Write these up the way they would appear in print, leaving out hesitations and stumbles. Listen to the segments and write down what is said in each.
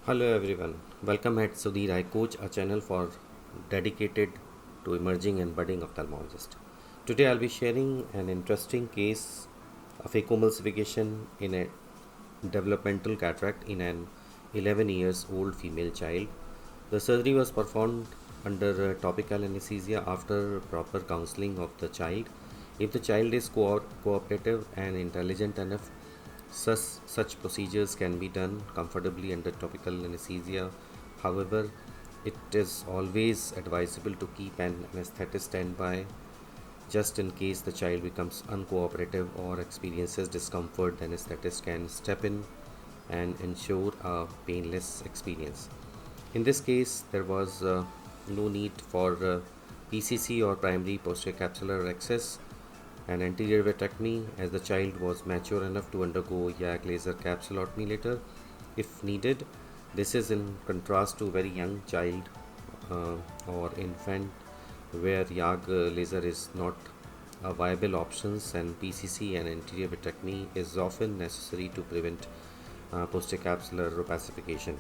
Hello everyone, welcome at SudhirEyeCoach, a channel for dedicated to emerging and budding ophthalmologists. Today I'll be sharing an interesting case of phacoemulsification in a developmental cataract in an 11 years old female child. The surgery was performed under topical anesthesia after proper counseling of the child. If the child is cooperative and intelligent enough, such procedures can be done comfortably under topical anesthesia. However, it is always advisable to keep an anesthetist standby just in case the child becomes uncooperative or experiences discomfort. The anesthetist can step in and ensure a painless experience. In this case, there was no need for PCC or primary posterior capsular access and anterior vitrectomy, as the child was mature enough to undergo YAG laser capsulotomy later if needed. This is in contrast to very young child or infant where YAG laser is not a viable options, and PCC and anterior vitrectomy is often necessary to prevent posterior capsular opacification.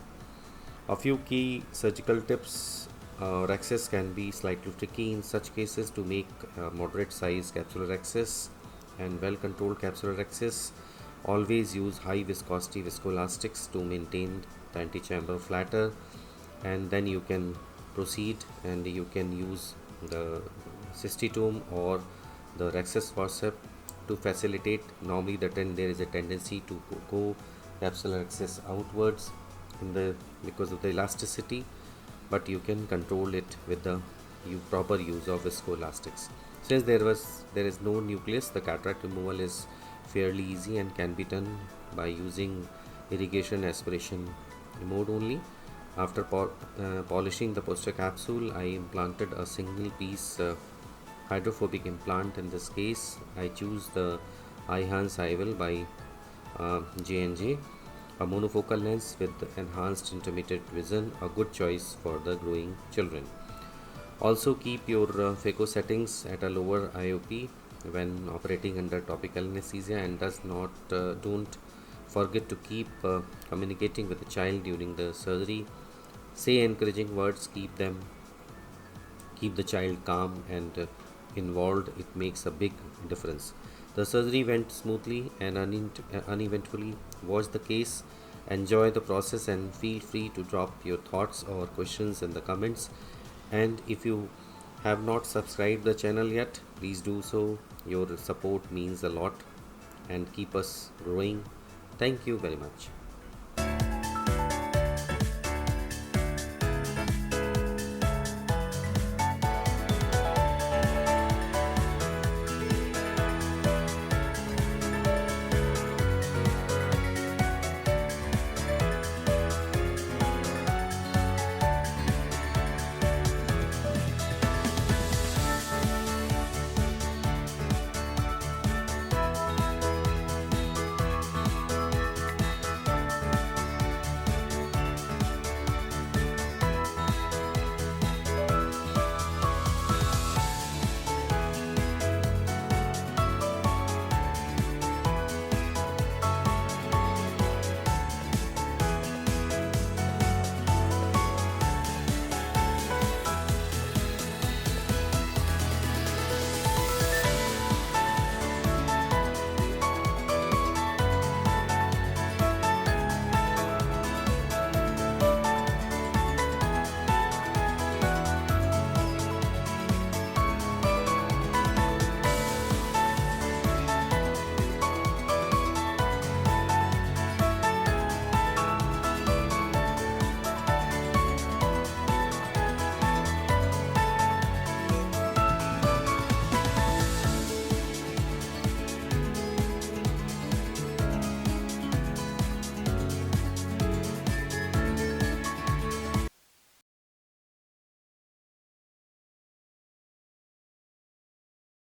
A few key surgical tips. Access can be slightly tricky in such cases. To make moderate size capsular access and well controlled capsular access, always use high viscosity viscoelastics to maintain the antechamber flatter, and then you can proceed and you can use the cystitome or the rhexis forceps to facilitate. Normally there is a tendency to go capsular access outwards because of the elasticity, but you can control it with the proper use of viscoelastics. Since there is no nucleus, the cataract removal is fairly easy and can be done by using irrigation aspiration mode only. After polishing the posterior capsule, I implanted a single piece hydrophobic implant. In this case, I choose the Eyehance IVL by J&J, a monofocal lens with enhanced intermediate vision, a good choice for the growing children. Also keep your phaco settings at a lower IOP when operating under topical anesthesia, and don't forget to keep communicating with the child during the surgery. Say encouraging words, keep the child calm and involved. It makes a big difference. The surgery went smoothly and uneventfully. Watch the case, enjoy the process, and feel free to drop your thoughts or questions in the comments. And if you have not subscribed the channel yet, please do so. Your support means a lot and keep us growing. Thank you very much.